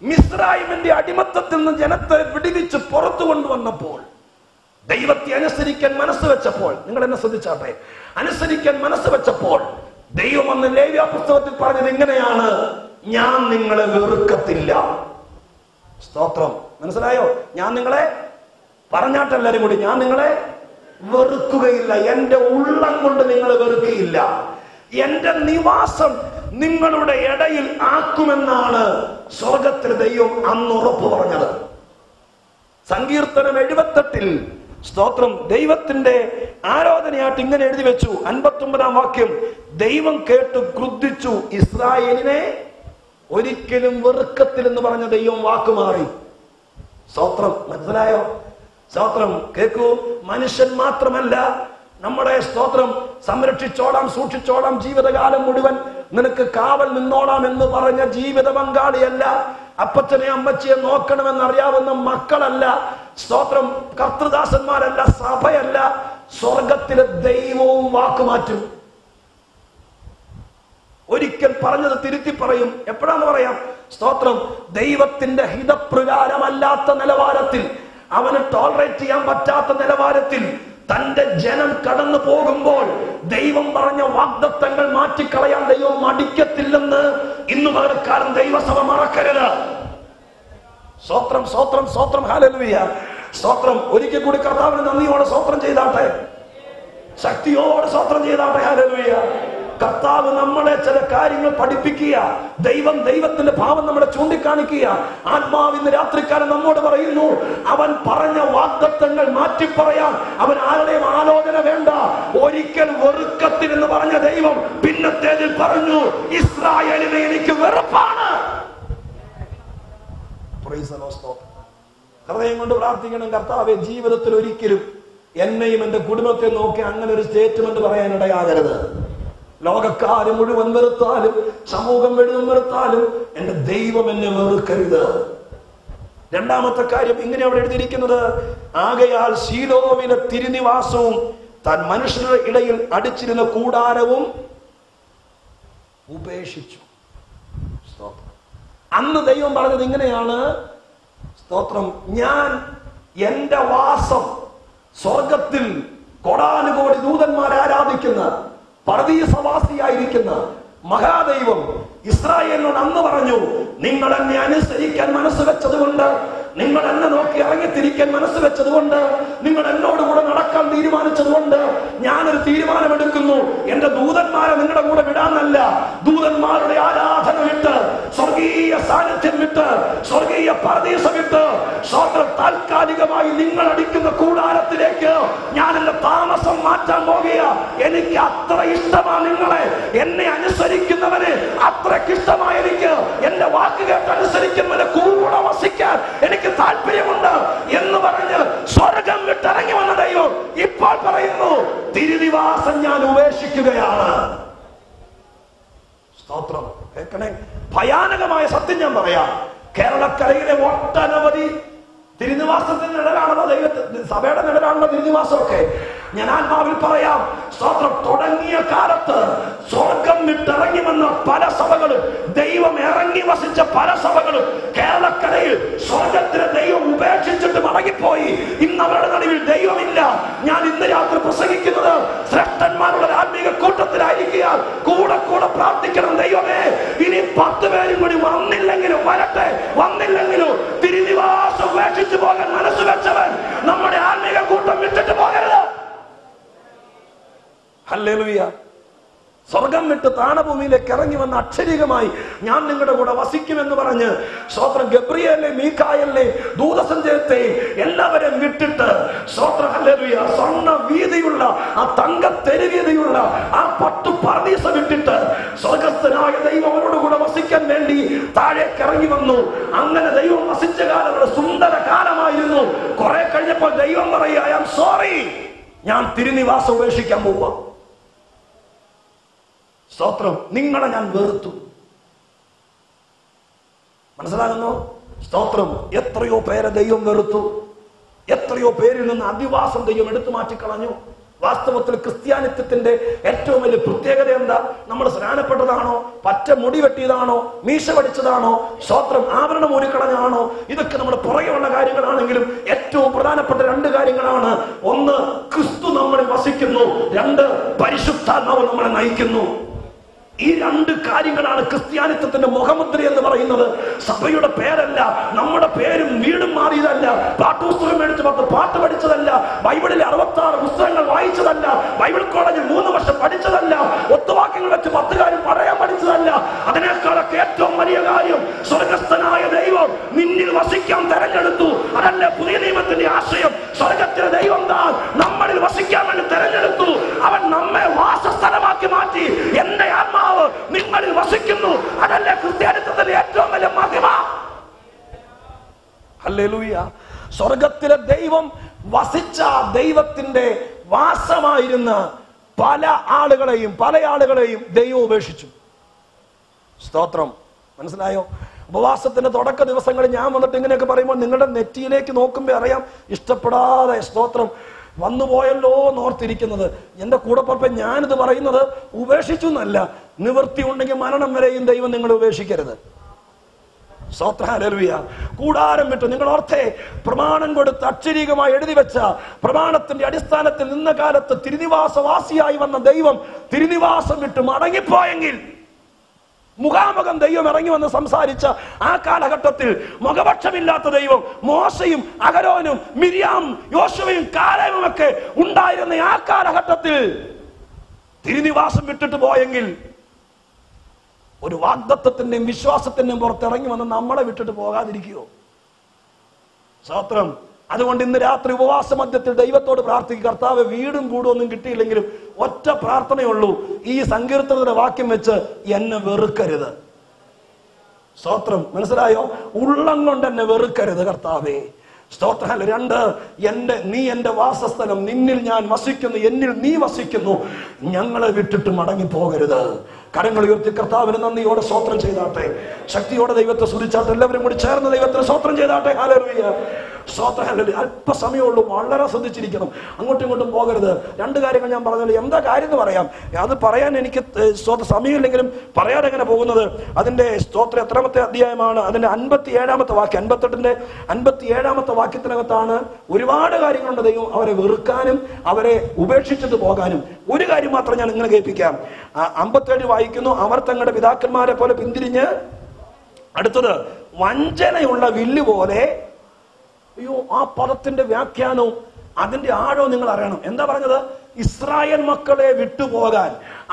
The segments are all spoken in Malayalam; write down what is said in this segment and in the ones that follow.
മിസ്രയീമിന്റെ അടിമത്തത്തിൽ നിന്ന് ജനത്തെ വിടുവിച്ച് പുറത്തു കൊണ്ടുവന്നപ്പോൾ, ദൈവത്തെ അനുസരിക്കാൻ മനസ്സ് വെച്ചപ്പോൾ, നിങ്ങൾ എന്നെ ശ്രദ്ധിച്ചാട്ടെ, അനുസരിക്കാൻ മനസ്സ് വെച്ചപ്പോൾ ദൈവം അന്ന് ലേവ്യ പുസ്തകത്തിൽ പറഞ്ഞത് ഇങ്ങനെയാണ്: ഞാൻ നിങ്ങളെ വെറുക്കത്തില്ല. സ്തോത്രം. മനസ്സിലായോ? ഞാൻ നിങ്ങളെ, പറഞ്ഞാട്ടെല്ലാരും കൂടി, ഞാൻ നിങ്ങളെ വെറുക്കുകയില്ല. എന്റെ ഉള്ളം കൊണ്ട് നിങ്ങളെ വെറുക്കുകയില്ല. എന്റെ നിവാസം നിങ്ങളുടെ ഇടയിൽ ആക്കുമെന്നാണ് സ്വർഗത്തിൽ ദൈവം അന്ന് ഉറപ്പ് പറഞ്ഞത്. സങ്കീർത്തനം 78 സ്തോത്രം ദൈവത്തിന്റെ ആരാധനയായിട്ട് ഇങ്ങനെ എഴുതി വെച്ചു. 59-ാം വാക്യം: ദൈവം കേട്ട് ക്രുദ്ധിച്ചു, ഇസ്രായേലിനെ ഒരിക്കലും വെറുക്കത്തില്ലെന്ന് പറഞ്ഞ ദൈവം വാക്കുമാറി. സ്തോത്രം. മനസ്സിലായോ? സ്തോത്രം. കേൾക്കൂ, മനുഷ്യൻ മാത്രമല്ല, നമ്മുടെ സ്തോത്രം സംരക്ഷിച്ചോളാം, സൂക്ഷിച്ചോളാം, ജീവിതകാലം മുഴുവൻ നിനക്ക് കാവൽ നിന്നോളാം എന്ന് പറഞ്ഞ ജീവിത പങ്കാളിയല്ല, അപ്പച്ചനെ അമ്മച്ചിയെ നോക്കണമെന്ന് അറിയാവുന്ന മക്കളല്ല, സ്തോത്രം കർത്തൃദാസന്മാരല്ല, സഭയല്ല, സ്വർഗത്തിലെ ദൈവവും വാക്കുമാറ്റും. ഒരിക്കൽ പറഞ്ഞത് തിരുത്തി പറയും. എപ്പോഴാന്ന് പറയാം? സ്തോത്രം ദൈവത്തിന്റെ ഹിതപ്രകാരമല്ലാത്ത നിലവാരത്തിൽ, അവന് ടോളറേറ്റ് ചെയ്യാൻ പറ്റാത്ത നിലവാരത്തിൽ തന്റെ ജനം കടന്നു പോകുമ്പോൾ ദൈവം പറഞ്ഞ വാഗ്ദത്തങ്ങൾ മാറ്റിക്കളയാൻ ദൈവം മടിക്കത്തില്ലെന്ന് ഇന്ന് പകൽക്കാലം ദൈവസഭ മറക്കരുത്. സ്തോത്രം, സ്തോത്രം, സ്തോത്രം. ഹല്ലേലൂയ. സ്തോത്രം. ഒരിക്കൽ കൂടി കർത്താവിന് നന്ദിയോടെ സ്തോത്രം ചെയ്താട്ടെ, ശക്തിയോടെ സ്തോത്രം ചെയ്താട്ടെ. ഹല്ലേലൂയ. കർത്താവ് നമ്മളെ ചില കാര്യങ്ങൾ പഠിപ്പിക്കുക, ദൈവത്തിന്റെ ഭാവം നമ്മളെ ചൂണ്ടിക്കാണിക്കുക. ആത്മാവിന്ന് രാത്രിക്കാലം നമ്മോട് പറയുന്നു, അവൻ പറഞ്ഞ വാഗ്ദത്തങ്ങൾ മാറ്റിപ്പറയാൻ അവൻ ആരുടെയും ആലോചന വേണ്ട. ഒരിക്കൽ വെറുക്കത്തിനെന്ന് പറഞ്ഞ ദൈവം പിന്നത്തേതിൽ പറഞ്ഞു, ഇസ്രായേലിനെ എനിക്ക് വെറുപ്പാണ്. ഹൃദയം കൊണ്ട് പ്രാർത്ഥിക്കണം, കർത്താവെ, ജീവിതത്തിൽ ഒരിക്കലും എന്നെയും എന്റെ കുടുംബത്തെ നോക്കി അങ്ങനെ ഒരു സ്റ്റേറ്റ്മെന്റ് പറയാൻ ഇടയാകരുത്. ലോകക്കാര് മുഴുവൻ വെറുത്താലും, സമൂഹം മുഴുവൻ വെറുത്താലും, എന്റെ ദൈവം എന്നെ വെറുക്കരുത്. രണ്ടാമത്തെ കാര്യം ഇങ്ങനെ അവിടെ എഴുതിയിരിക്കുന്നത്: ആകയാൽ ശീലോവിലെ തിരുനിവാസവും താൻ മനുഷ്യരുടെ ഇടയിൽ അടിച്ചിരുന്ന കൂടാരവും ഉപേക്ഷിച്ചു. അന്ന് ദൈവം പറഞ്ഞത് ഇങ്ങനെയാണ്, സ്തോത്രം, ഞാൻ എന്റെ വാസം സ്വർഗത്തിൽ കോടാനുകോടി ദൂതന്മാരെ ആരാധിക്കുന്ന പർദീസവാസിയായിരിക്കുന്ന മഹാദൈവം ഇസ്രായേലിനോട് അന്ന് പറഞ്ഞു, നിങ്ങൾ എന്നെ അനുസരിക്കാൻ മനസ്സ് വെച്ചതുകൊണ്ട്, നിങ്ങൾ എന്നെ നോക്കി ഇറങ്ങിത്തിരിക്കാൻ മനസ്സ് വെച്ചതുകൊണ്ട്, നിങ്ങൾ എന്നോട് കൂടെ നടക്കാൻ തീരുമാനിച്ചതുകൊണ്ട് ഞാനൊരു തീരുമാനമെടുക്കുന്നു. എന്റെ ദൂതന്മാരെ നിങ്ങളുടെ കൂടെ വിടാനല്ല, ദൂതന്മാരുടെ ആരാധന വിട്ട്, സ്വർഗീയ സാന്നിധ്യം വിട്ട്, സ്വർഗീയ പർദീസം വിട്ട്, സ്വന്തം താൽക്കാലികമായി നിങ്ങൾ അടിക്കുന്ന കൂടാരത്തിലേക്ക് ഞാൻ എന്റെ താമസം മാറ്റാൻ പോകുക. എനിക്ക് അത്ര ഇഷ്ടമാണ് നിങ്ങളെ, എന്നെ അനുസരിക്കുന്നവന് അത്രയ്ക്ക് ഇഷ്ടമായി എനിക്ക് എന്റെ വാക്ക് കേട്ട് അനുസരിക്കുന്നവന് കൂടെ വസിക്കാൻ എനിക്ക് താല്പര്യമുണ്ട് എന്ന് പറഞ്ഞ് സ്വർഗം വിട്ടിറങ്ങി വന്ന ദൈവം ഇപ്പോൾ പറയുന്നു, തിരുനിവാസം ഞാൻ ഉപേക്ഷിക്കുകയാണ്. സ്തോത്രം. കേൾക്കണേ, ഭയാനകമായ സത്യം ഞാൻ പറയാം. കേരളക്കരയിലെ ഒട്ടനവധി തിരുനിവാസത്തിന്റെ നിഴലാണല്ലോ ദൈവത്തിന്റെ സഭയുടെ നിഴലാണല്ലോ തിരുനിവാസമൊക്കെ. ഞാൻ ആത്മാവിൽ പറയാം, സ്തോത്രം, തുടങ്ങിയ കാലത്ത് സ്വർഗം വിട്ടിറങ്ങി വന്ന പല സഭകളും, ദൈവം ഇറങ്ങി വസിച്ച പല സഭകളും കേരളക്കരയിൽ സ്വർഗത്തിലെ ദൈവം ഉപേക്ഷിച്ചിട്ട് മടങ്ങിപ്പോയി. ഇന്ന് അവരുടെ നടുവിൽ ദൈവമില്ല. ഞാൻ ഇന്ന് രാത്രി പ്രസംഗിക്കുന്നത് ശ്രേഷ്ഠന്മാരുടെ ആത്മീക കൂട്ടത്തിലായിരിക്കുക. കൂടെ കൂടെ പ്രാർത്ഥിക്കണം, ദൈവമേ, ഇനി 10 പേരും കൂടി വന്നില്ലെങ്കിലും വരട്ടെ, വന്നില്ലെങ്കിലും തിരുനിവാസം ഉപേക്ഷിച്ചു പോകാൻ മനസ്സ് വെച്ചവൻ നമ്മുടെ ആത്മീക കൂട്ടം വിട്ടിട്ട് പോകരുത്. ഹല്ലേലൂയ. സ്വർഗം വിട്ട് താണഭൂമിയിലേക്ക് ഇറങ്ങി വന്ന അക്ഷരികമായി ഞാൻ നിങ്ങളുടെ കൂടെ വസിക്കുമെന്ന് പറഞ്ഞ് സ്തോത്രം ഗബ്രിയേലിനെ, മീഖായേലിനെ, ദൂതസഞ്ചയത്തെയും എല്ലാവരെയും വിട്ടിട്ട് സ്തോത്രം ഹല്ലേലൂയ സ്വർണ്ണ വീതിയുള്ള ആ തങ്ക തെരുവീതിയുള്ള ആ പട്ടു പർദീസ വിട്ടിട്ട് സ്വർഗസ്ഥനായ ദൈവം അവരോട് കൂടെ വസിക്കാൻ വേണ്ടി താഴേക്ക് ഇറങ്ങി വന്നു. അങ്ങനെ ദൈവം വസിച്ച കാലം ഒരു സുന്ദര കാലമായിരുന്നു. കുറെ കഴിഞ്ഞപ്പോൾ ദൈവം പറയുക, ഐ ആം സോറി, ഞാൻ തിരുനിവാസം ഉപേക്ഷിക്കാൻ പോവാ. സ്തോത്രം, നിങ്ങളെ ഞാൻ വെറുത്തു. മനസ്സിലാകുന്നു? സ്തോത്രം. എത്രയോ പേരെ ദൈവം വെറുത്തു, എത്രയോ പേരിൽ നിന്ന് അധിവാസം ദൈവം എടുത്തു മാറ്റിക്കളഞ്ഞു. വാസ്തവത്തിൽ ക്രിസ്ത്യാനിത്വത്തിന്റെ ഏറ്റവും വലിയ പ്രത്യേകത എന്താ? നമ്മൾ സ്നാനപ്പെട്ടതാണോ, പറ്റ മുടി വെട്ടിയതാണോ, മീശ പഠിച്ചതാണോ, സ്വത്രം ആഭരണം ഊരിക്കളഞ്ഞാണോ, ഇതൊക്കെ നമ്മുടെ പുറകെയുള്ള കാര്യങ്ങളാണെങ്കിലും ഏറ്റവും പ്രധാനപ്പെട്ട രണ്ട് കാര്യങ്ങളാണ്. ഒന്ന്, ക്രിസ്തു നമ്മളിൽ വസിക്കുന്നു. രണ്ട്, പരിശുദ്ധാത്മാവ് നമ്മളെ നയിക്കുന്നു. ഈ രണ്ട് കാര്യങ്ങളാണ് ക്രിസ്ത്യാനിത്വത്തിന്റെ മുഖമുദ്ര എന്ന് പറയുന്നത്. സഭയുടെ പേരല്ല, നമ്മുടെ പേരും വീടും മാറിയതല്ല, പാഠപുസ്തകം മേടിച്ച് 10 പാട്ട് പഠിച്ചതല്ല, ബൈബിളിലെ 66 പുസ്തകങ്ങൾ വായിച്ചതല്ല, ബൈബിൾ കോളേജിൽ 3 വർഷം പഠിച്ചതല്ല, ഒത്തുവാക്യങ്ങൾ വെച്ച് 10 കാര്യം പറയാൻ പഠിച്ചതല്ല. അതിനേക്കാളൊക്കെ ഏറ്റവും വലിയ കാര്യം, സ്വർഗസ്ഥനായ ദൈവം നിന്നിൽ വസിക്കാൻ തെരഞ്ഞെടുത്തു. അതല്ല പുതിയ നിയമത്തിന്റെ ആശയം. സ്വർഗത്തിലെ ദൈവം താൻ നമ്മളിൽ വസിക്കാൻ വേണ്ടി തെരഞ്ഞെടുത്തു. അവൻ നമ്മെ വാസസ്ഥലമാക്കി മാറ്റി. എന്റെ ആത്മാവ് നിങ്ങളിൽ വസിക്കുന്നു. അതല്ലേ ക്രിസ്ത്യാനിത്വത്തിന്റെ ഏറ്റവും വലിയ മഹിമ. ഹല്ലേലൂയ. സ്വർഗത്തിലെ ദൈവം വസിച്ച ദൈവത്തിന്റെ വാസമായിരുന്ന പല ആളുകളെയും ദൈവം ഉപേക്ഷിച്ചു. സ്തോത്രം. മനസ്സിലായോ? ഉപവാസത്തിന്റെ തുടക്ക ദിവസങ്ങളിൽ ഞാൻ വന്നിട്ട് ഇങ്ങനെയൊക്കെ പറയുമ്പോൾ നിങ്ങളുടെ നെറ്റിയിലേക്ക് നോക്കുമ്പോൾ അറിയാം ഇഷ്ടപ്പെടാതെ സ്തോത്രം വന്നുപോയല്ലോ എന്നോർത്തിരിക്കുന്നത്. എന്റെ കൂടപ്പുറപ്പെ ഞാനിത് പറയുന്നത് ഉപേക്ഷിച്ചു എന്നല്ല, നിവൃത്തി ഉണ്ടെങ്കിൽ മരണം വരെയും ദൈവം നിങ്ങൾ ഉപേക്ഷിക്കരുത്. സ്തോത്രം. ഹല്ലേലൂയ. കൂടാരം വിട്ടു. നിങ്ങൾ ഓർത്തേ, പ്രമാണം കൊടുത്ത് അക്ഷരീകമായി എഴുതി വെച്ച പ്രമാണത്തിന്റെ അടിസ്ഥാനത്തിൽ നിന്ന കാലത്ത് തിരുനിവാസവാസിയായി വന്ന ദൈവം തിരുനിവാസം വിട്ട് മടങ്ങിപ്പോയെങ്കിൽ, മുഖാമുഖം ദൈവം ഇറങ്ങി വന്ന് സംസാരിച്ച ആ കാലഘട്ടത്തിൽ മുഖപക്ഷമില്ലാത്ത ദൈവം മോശയും അഹരോനും മിര്യാം യോശുവയും കാലേബും ഒക്കെ ഉണ്ടായിരുന്ന ആ കാലഘട്ടത്തിൽ തിരുനിവാസം വിട്ടിട്ട് പോയെങ്കിൽ ഒരു വാഗ്ദത്തത്തിന്റെയും വിശ്വാസത്തിന്റെയും പുറത്തിറങ്ങി വന്ന് നമ്മളെ വിട്ടിട്ട് പോകാതിരിക്കുവോ? സ്തോത്രം. അതുകൊണ്ട് ഇന്ന് രാത്രി ഉപവാസ മധ്യത്തിൽ ദൈവത്തോട് പ്രാർത്ഥിക്കുക. കർത്താവ് വീടും കൂടും ഒന്നും കിട്ടിയില്ലെങ്കിലും ഒറ്റ പ്രാർത്ഥനയുള്ളൂ, ഈ സങ്കീർത്തനത്തിന്റെ വാക്യം വെച്ച് എന്നെ വെറുക്കരുത്. സ്തോത്രം. മനസ്സിലായോ? ഉള്ളം കൊണ്ട് എന്നെ വെറുക്കരുത് കർത്താവേ. സ്തോത്രം. 2, നീ എന്റെ വാസസ്ഥലം, നിന്നിൽ ഞാൻ വസിക്കുന്നു, എന്നിൽ നീ വസിക്കുന്നു, ഞങ്ങളെ വിട്ടിട്ട് മടങ്ങി പോകരുത്. കരങ്ങൾ ഉയർത്തി കർത്താവിന് നന്ദിയോടെ സ്തോത്രം ചെയ്താട്ടെ. ശക്തിയോടെ ദൈവത്തെ സ്തുതിച്ചാട്ടെ. എല്ലാവരും കൂടി ചേർന്ന് ദൈവത്തിന് സ്തോത്രം ചെയ്താട്ടെ. ഹല്ലേലൂയ. സ്തോത്രം. ഹല്ലേലൂയ. അല്പസമയമുള്ളൂ, വളരെ ശ്രദ്ധിച്ചിരിക്കണം, അങ്ങോട്ടും ഇങ്ങോട്ടും പോകരുത്. 2 കാര്യങ്ങൾ ഞാൻ പറഞ്ഞല്ലോ. എന്താ കാര്യം എന്ന് പറയാം. അത് പറയാൻ എനിക്ക് സമയമില്ലെങ്കിലും പറയാൻ എങ്ങനെ പോകുന്നത്. അതിന്റെ സ്തോത്രം എത്രാമത്തെ അധ്യായമാണ്? അതിന്റെ 57-ാമത്തെ വാക്യം. 58-ന്റെ 57-ാമത്തെ വാക്യത്തിനകത്താണ് ഒരുപാട് കാര്യങ്ങളുണ്ട്. ദൈവം അവരെ വെറുക്കാനും അവരെ ഉപേക്ഷിച്ചിട്ട് പോകാനും. ഒരു കാര്യം മാത്രം ഞാൻ നിങ്ങളെ കേൾപ്പിക്കാം. 57 വായിക്കുന്നു. അവർ തങ്ങളുടെ പിതാക്കന്മാരെ പോലെ പിന്തിരിഞ്ഞ്. അടുത്തത്, വഞ്ചനയുള്ള വില്ല് പോലെ. അയ്യോ, ആ പദത്തിന്റെ വ്യാഖ്യാനവും അതിന്റെ ആഴവും നിങ്ങൾ അറിയണം. എന്താ പറഞ്ഞത്? ഇസ്രായേൽ മക്കളെ വിട്ടുപോകാൻ,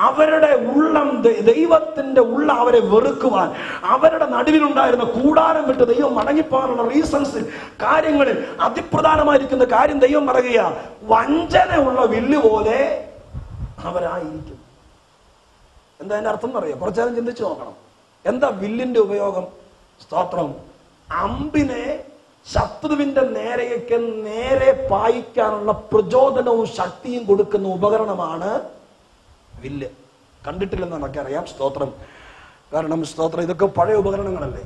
അവരുടെ ഉള്ളം ദൈവത്തിന്റെ അവരെ വെറുക്കുവാൻ, അവരുടെ നടുവിലുണ്ടായിരുന്ന കൂടാരം വിട്ട് ദൈവം മടങ്ങിപ്പോകാനുള്ള റീസൺസിൽ, കാര്യങ്ങളിൽ അതിപ്രധാനമായിരിക്കുന്ന കാര്യം ദൈവം പറയുക, വഞ്ചനയുള്ള വില്ല് പോലെ അവരായിരിക്കും. എന്താ അതിന്റെ അർത്ഥം പറയാം? കുറച്ചേരം ചിന്തിച്ചു നോക്കണം. എന്താ വില്ലിന്റെ ഉപയോഗം? സ്തോത്രം. അമ്പിനെ ശത്രുവിന്റെ നേരെ പായിക്കാനുള്ള പ്രചോദനവും ശക്തിയും കൊടുക്കുന്ന ഉപകരണമാണ് വില്ല്. കണ്ടിട്ടില്ലെന്ന് നമുക്കറിയാം. സ്തോത്രം. കാരണം സ്തോത്രം ഇതൊക്കെ പഴയ ഉപകരണങ്ങളല്ലേ.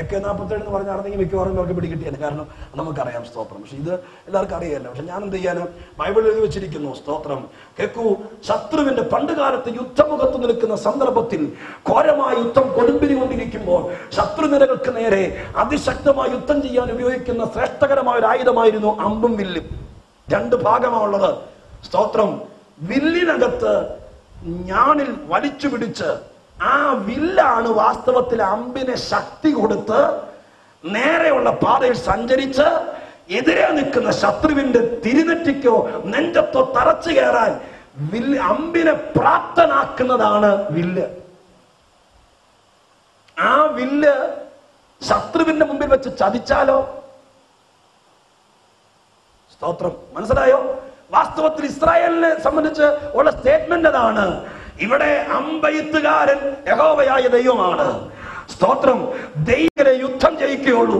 AK-47 എന്ന് പറഞ്ഞാണെങ്കിൽ മിക്കവാറും അവർക്ക് പിടികിട്ടിയാണ്. കാരണം നമുക്കറിയാം. സ്തോത്രം. പക്ഷെ ഇത് എല്ലാവർക്കും അറിയാമല്ലോ. പക്ഷെ ഞാൻ എന്ത് ചെയ്യാനും ബൈബിളിൽ എഴുതി വെച്ചിരിക്കുന്നു. സ്തോത്രം. കേൾക്കൂ, ശത്രുവിന്റെ പണ്ട് കാലത്ത് യുദ്ധമുഖത്ത് നിൽക്കുന്ന സന്ദർഭത്തിൽ ഘോരമായ യുദ്ധം കൊടുമ്പിരി കൊണ്ടിരിക്കുമ്പോൾ ശത്രുനിരകൾക്ക് നേരെ അതിശക്തമായി യുദ്ധം ചെയ്യാൻ ഉപയോഗിക്കുന്ന ശ്രേഷ്ഠകരമായ ഒരു ആയുധമായിരുന്നു അമ്പും വില്ലും. 2 ഭാഗമാണുള്ളത്. സ്തോത്രം. വില്ലിനകത്ത് ഞാണിൽ വലിച്ചു പിടിച്ച് ആ വില്ലാണ് വാസ്തവത്തിൽ അമ്പിനെ ശക്തി കൊടുത്ത് നേരെയുള്ള പാതയിൽ സഞ്ചരിച്ച് എതിരെ നിൽക്കുന്ന ശത്രുവിന്റെ തിരുനെറ്റിക്കോ നെഞ്ചത്തോ തറച്ചു കയറാൻ അമ്പിനെ പ്രാപ്തനാക്കുന്നതാണ് വില്ല്. ആ വില്ല് ശത്രുവിന്റെ മുമ്പിൽ വെച്ച് ചതിച്ചാലോ? സ്തോത്രം. മനസ്സിലായോ? വാസ്തവത്തിൽ ഇസ്രായേലിനെ സംബന്ധിച്ച് ഉള്ള സ്റ്റേറ്റ്മെന്റ് അതാണ്. ഇവിടെ അമ്പെയ്ത്തുകാരൻ യഹോവയായ ദൈവമാണ്. സ്തോത്രം. ദൈവരെ യുദ്ധം ജയിക്കുകയുള്ളൂ.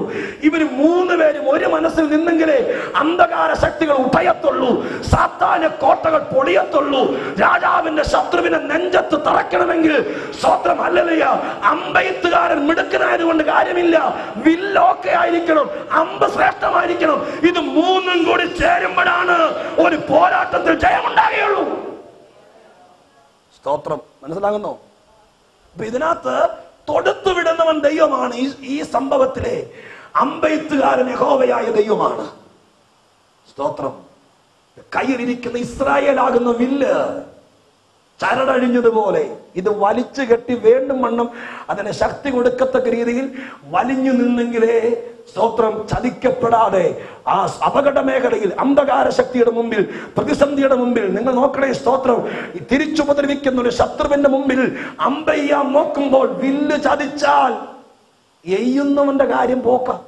ഇവര് 3 പേരും ഒരു മനസ്സിൽ നിന്നെങ്കിലേ അന്ധകാര ശക്തികൾ ഉടയത്തുള്ളൂ, സാത്താന കോട്ടകൾ പൊളിയത്തുള്ളൂ. രാജാവിന്റെ ശത്രുവിനെ നെഞ്ചത്ത് തറക്കണമെങ്കിൽ സ്തോത്രം ഹല്ലേലൂയ അമ്പെയ്ത്തുകാരൻ മിടുക്കനായതുകൊണ്ട് കാര്യമില്ല. വില്ലൊക്കെ ആയിരിക്കണം, അമ്പ് ശ്രേഷ്ഠമായിരിക്കണം. ഇത് 3 കൂടി ചേരുമ്പോഴാണ് ഒരു പോരാട്ടത്തിൽ ജയമുണ്ടാകുകയുള്ളൂ. സ്തോത്രം. മനസ്സിലാകുന്നോ? അപ്പൊ ഇതിനകത്ത് തൊടുത്തു വിടുന്നവൻ ദൈവമാണ്. ഈ സംഭവത്തിലെ അമ്പെയ്ത്തുകാരൻ യഹോവയായ ദൈവമാണ്. സ്തോത്രം. കയ്യിലിരിക്കുന്ന ഇസ്രായേലാകുന്ന വില്ല് ചരടഴിഞ്ഞതുപോലെ ഇത് വലിച്ചു കെട്ടി വേണ്ടും വണ്ണം അതിന് ശക്തി കൊടുക്കത്തക്ക രീതിയിൽ വലിഞ്ഞു നിന്നെങ്കിലേ സ്തോത്രം ചതിക്കപ്പെടാതെ ആ അപകട മേഖലയിൽ അന്ധകാര ശക്തിയുടെ മുമ്പിൽ, പ്രതിസന്ധിയുടെ മുമ്പിൽ നിങ്ങൾ നോക്കണേ. സ്തോത്രം. തിരിച്ചുപദ്രവിക്കുന്ന ഒരു ശത്രുവിന്റെ മുമ്പിൽ അമ്പെയ്യാൻ നോക്കുമ്പോൾ വില്ല് ചതിച്ചാൽ എയ്യുന്നവന്റെ കാര്യം പോക്കാം.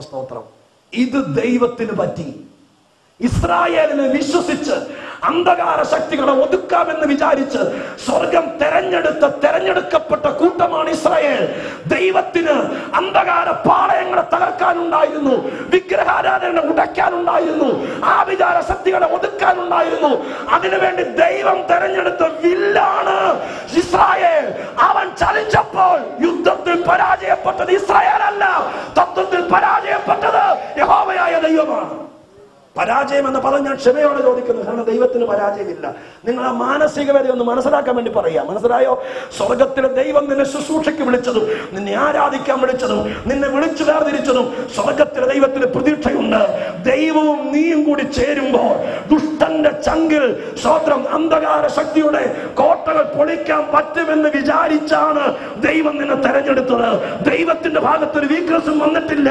സ്തോത്രം. ഇത് ദൈവത്തിന് പറ്റി. ഇസ്രായേലിനെ വിശ്വസിച്ച് അന്ധകാര ശക്തികളെ ഒതുക്കാമെന്ന് വിചാരിച്ച് സ്വർഗം തെരഞ്ഞെടുക്കപ്പെട്ട കൂട്ടമാണ് ഇസ്രായേൽ. ദൈവത്തിന് അന്ധകാര പാളയങ്ങളെ തകർക്കാനുണ്ടായിരുന്നു, വിഗ്രഹാരാധന ഉടയ്ക്കാനുണ്ടായിരുന്നു, ആഭിചാര ശക്തികളെ ഒതുക്കാനുണ്ടായിരുന്നു. അതിനുവേണ്ടി ദൈവം തെരഞ്ഞെടുത്ത വില്ലാണ് ഇസ്രായേൽ. അവൻ ചലിച്ചപ്പോൾ യുദ്ധത്തിൽ പരാജയപ്പെട്ടത് ഇസ്രായേൽ അല്ല, തത്വത്തിൽ പരാജയപ്പെട്ടത് യഹോവയായ ദൈവമാണ്. പരാജയം എന്ന പദം ഞാൻ ക്ഷമയോടെ ചോദിക്കുന്നു, കാരണം ദൈവത്തിന് പരാജയമില്ല. നിങ്ങൾ ആ മാനസികത ഒന്ന് മനസ്സിലാക്കാൻ വേണ്ടി പറയാം. മനസ്സിലായോ? സ്വർഗത്തിലെ ദൈവം നിന്നെ ശുശ്രൂഷയ്ക്ക് വിളിച്ചതും നിന്നെ ആരാധിക്കാൻ വിളിച്ചതും നിന്നെ വിളിച്ചു വേർതിരിച്ചതും സ്വർഗത്തിലെ ദൈവത്തിന് പ്രതീക്ഷയുണ്ട്. ദൈവവും നീയും കൂടി ചേരുമ്പോൾ ദുഷ്ടന്റെ ചങ്കിൽ സ്തോത്രം അന്ധകാര ശക്തിയുടെ കോട്ടകൾ പൊളിക്കാൻ പറ്റുമെന്ന് വിചാരിച്ചാണ് ദൈവം നിന്നെ തെരഞ്ഞെടുത്തത്. ദൈവത്തിന്റെ ഭാഗത്തൊരു വീക്ക്നസും വന്നിട്ടില്ല.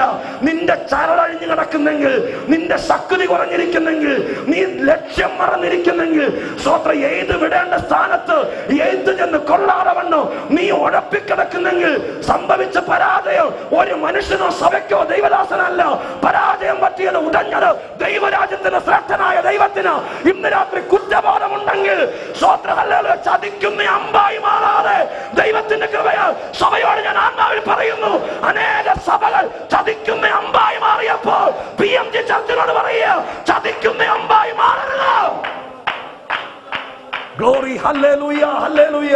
നിന്റെ ചരടഴിഞ്ഞു കിടക്കുന്നെങ്കിൽ, നിന്റെ ശക്തി കുറഞ്ഞിരിക്കുന്നെങ്കിൽ, നീ ലക്ഷ്യം മറന്നിരിക്കുന്നെങ്കിൽ, സ്വത്ര എഴുതി വിടേണ്ട സ്ഥാനത്ത് എഴുതി ചെന്ന് കൊള്ളാതെ വണ്ണോ നീ ഉഴപ്പിക്കിടക്കുന്നെങ്കിൽ സംഭവിച്ച പരാജയം ഒരു മനുഷ്യനോ സഭയ്ക്കോ ദൈവദാസനല്ല. പരാജയം പറ്റിയത്, ഉടഞ്ഞത് ദൈവരാജ്യത്തിന്റെ ശ്രേഷ്ഠനായ ദൈവത്തിന്. ഇന്ന് രാത്രി കുറ്റബോധമുണ്ടെങ്കിൽ സ്വത്ര ചതിക്കുന്ന അമ്പായി മാറാതെ ദൈവത്തിന്റെ കൃപയാൽ സഭയോട് ഞാൻ ആത്മാവിൽ പറയുന്നു, അനേക സഭകൾ ചതിക്കുന്ന അമ്പായി മാറിയപ്പോൾ PMG ചർച്ചിനോട് പറയുക, ചതിക്കുന്ന അമ്പായി മാറരുത്. ഗ്ലോറി. Hallelujah, hallelujah.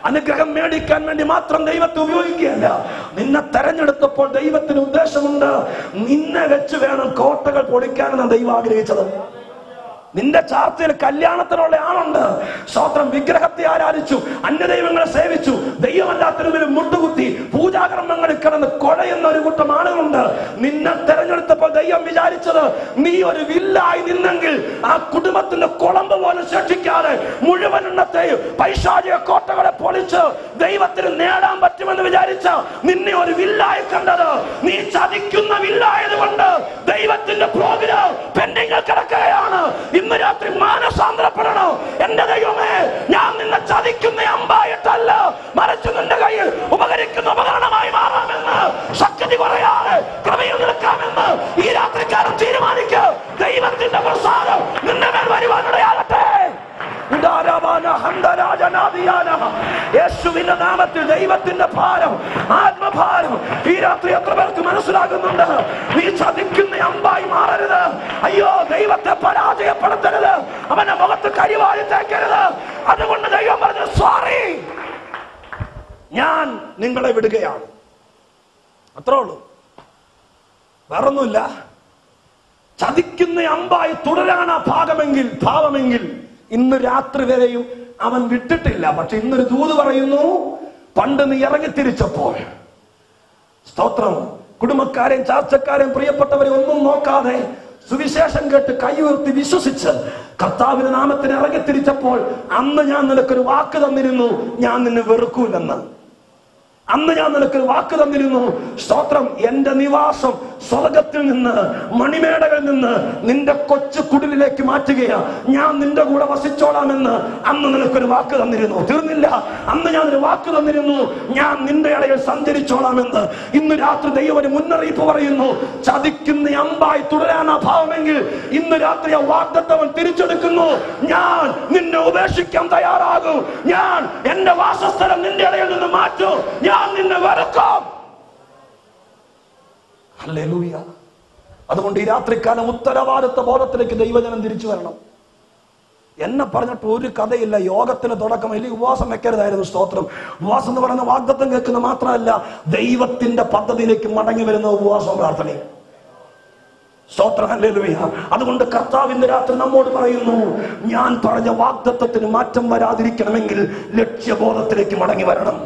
അനുഗ്രഹം മേടിക്കാൻ വേണ്ടി മാത്രം ദൈവത്തെ ഉപയോഗിക്കുകയല്ല. നിന്നെ തെരഞ്ഞെടുത്തപ്പോൾ ദൈവത്തിന് ഉദ്ദേശമുണ്ട്. നിന്നെ വെച്ച് വേണം കോട്ടകൾ പൊളിക്കാനെന്ന് ദൈവം ആഗ്രഹിച്ചത്. നിന്റെ ചാർച്ചയിൽ കല്യാണത്തിനുള്ള ആളുണ്ട്. സ്തോത്രം. വിഗ്രഹത്തെ ആരാധിച്ചു, അന്യദൈവങ്ങളെ സേവിച്ചു, ദൈവമല്ലാത്തതിന് മുട്ടുകുത്തി പൂജാകർമ്മങ്ങളിൽ കിടന്ന് കൊഴയുന്ന ഒരു കൂട്ടം ആളുകളുണ്ട്. നിന്നെ തെരഞ്ഞെടുത്തപ്പോൾ ദൈവം വിചാരിച്ചത് നീ ഒരു വില്ലായി നിന്നെങ്കിൽ ആ കുടുംബത്തിന്റെ കുളമ്പ് പോലും ശിക്ഷിക്കാതെ മുഴുവൻ എണ്ണത്തെയും പൈശാചിക കോട്ടകളെ പൊളിച്ച് ദൈവത്തിന് നേടാൻ പറ്റുമെന്ന് വിചാരിച്ച നിന്നെ ഒരു വില്ലായി കണ്ടത് നീ ചതിക്കുന്ന വില്ലായത് കൊണ്ട് ദൈവത്തിന്റെ പ്രോഗ്രാം പെൻഡിങ്ങിൽ കിടക്കുകയാണ്. ഇന്ന് രാത്രി മാനസാന്തരപ്പെടണോ? എന്റെ ദൈവമേ, ഞാൻ നിന്നെ ചതിക്കുന്ന അമ്പായിട്ടല്ല, മറിച്ച് നിന്റെ കയ്യിൽ ഉപകരിക്കുന്ന ഉപകരണമായി മാറാമെന്ന്, ശക്തി കുറയാതെ കൃപയിൽ നിൽക്കാമെന്ന് ഈ രാത്രിക്കാരൻ തീരുമാനിക്കുക. ദൈവത്തിന്റെ പ്രസാദം നിന്റെ മേൽ വരുവാനിടയാകട്ടെ. യേശുവിന്റെ നാമത്തിൽ ദൈവത്തിന്റെ ഭാരം, ആത്മഭാരം ഈ രാത്രി എത്ര പേർക്ക് മനസ്സിലാകുന്നുണ്ട്? നീ ചതിക്കുന്ന അമ്പായി മാറരുത്. അയ്യോ, ദൈവത്തെ പരാജയപ്പെടുത്തരുത്, അവന്റെ മുഖത്ത് കരിവാരി തേക്കരുത്. അതുകൊണ്ട് ദൈവം പറഞ്ഞു, സോറി, ഞാൻ നിങ്ങളെ വിടുകയാണ്. അത്രേ ഉള്ളൂ, വേറൊന്നുമില്ല. ചതിക്കുന്ന അമ്പായി തുടരാണ് ആ ഭാവമെങ്കിൽ ഇന്ന് രാത്രി വരെയും അവൻ വിട്ടിട്ടില്ല. പക്ഷെ ഇന്നൊരു ദൂത് പറയുന്നു, പണ്ട് നീ ഇറങ്ങിത്തിരിച്ചപ്പോൾ സ്തോത്രം കുടുംബക്കാരെയും ചാർച്ചക്കാരെയും പ്രിയപ്പെട്ടവരെ ഒന്നും നോക്കാതെ സുവിശേഷം കേട്ട് കൈ ഉയർത്തി വിശ്വസിച്ച് കർത്താവിന്റെ നാമത്തിന് ഇറങ്ങിത്തിരിച്ചപ്പോൾ അന്ന് ഞാൻ നിനക്കൊരു വാക്ക് തന്നിരുന്നു, ഞാൻ നിന്നെ വെറുക്കൂലെന്ന്. അന്ന് ഞാൻ നിനക്കൊരു വാക്ക് തന്നിരുന്നു. സ്തോത്രം. എന്റെ നിവാസം സ്വർഗത്തിൽ നിന്ന്, മണിമേടകളിൽ നിന്ന് നിന്റെ കൊച്ചു കുടിലേക്ക് മാറ്റുകയാ. ഞാൻ നിന്റെ കൂടെ വസിച്ചോളാമെന്ന് അന്ന് നിനക്കൊരു വാക്ക് തന്നിരുന്നു. തീർന്നില്ല. അന്ന് ഞാൻ ഒരു വാക്ക് തന്നിരുന്നു, ഞാൻ നിന്റെ ഇടയിൽ സഞ്ചരിച്ചോളാമെന്ന്. ഇന്ന് രാത്രി ദൈവം ഒരു മുന്നറിയിപ്പ് പറയുന്നു. ചതിക്കുന്ന അമ്പായി തുടരാൻ അഭാവമെങ്കിൽ ഇന്ന് രാത്രി ആ വാഗ്ദത്തം തിരിച്ചെടുക്കുന്നു. ഞാൻ നിന്നെ ഉപേക്ഷിക്കാൻ തയ്യാറാകും. ഞാൻ എന്റെ വാസസ്ഥലം നിന്റെ ഇടയിൽ നിന്ന് മാറ്റും. ഞാൻ നിന്നെ വെറുക്കാം. ഹല്ലേലൂയ. അതുകൊണ്ട് ഈ രാത്രിക്കാലം ഉത്തരവാദിത്വ ബോധത്തിലേക്ക് ദൈവജനം തിരിച്ചു വരണം. എന്നെ പറഞ്ഞിട്ട് ഒരു കഥയില്ല. യോഗത്തിന് തുടക്കം വലിയ ഉപവാസം വെക്കരുതായിരുന്നു. സ്തോത്രം. ഉപവാസം എന്ന് പറയുന്ന വാഗ്ദത്തം കേൾക്കുന്ന മാത്രമല്ല, ദൈവത്തിന്റെ പദ്ധതിയിലേക്ക് മടങ്ങി വരുന്ന ഉപവാസവും പ്രാർത്ഥനയും. സ്തോത്രം. ഹല്ലേലൂയ. അതുകൊണ്ട് കർത്താവിന്റെ രാത്രി നമ്മോട് പറയുന്നു, ഞാൻ പറഞ്ഞ വാഗ്ദത്തത്തിന് മാറ്റം വരാതിരിക്കണമെങ്കിൽ ലക്ഷ്യബോധത്തിലേക്ക് മടങ്ങി വരണം.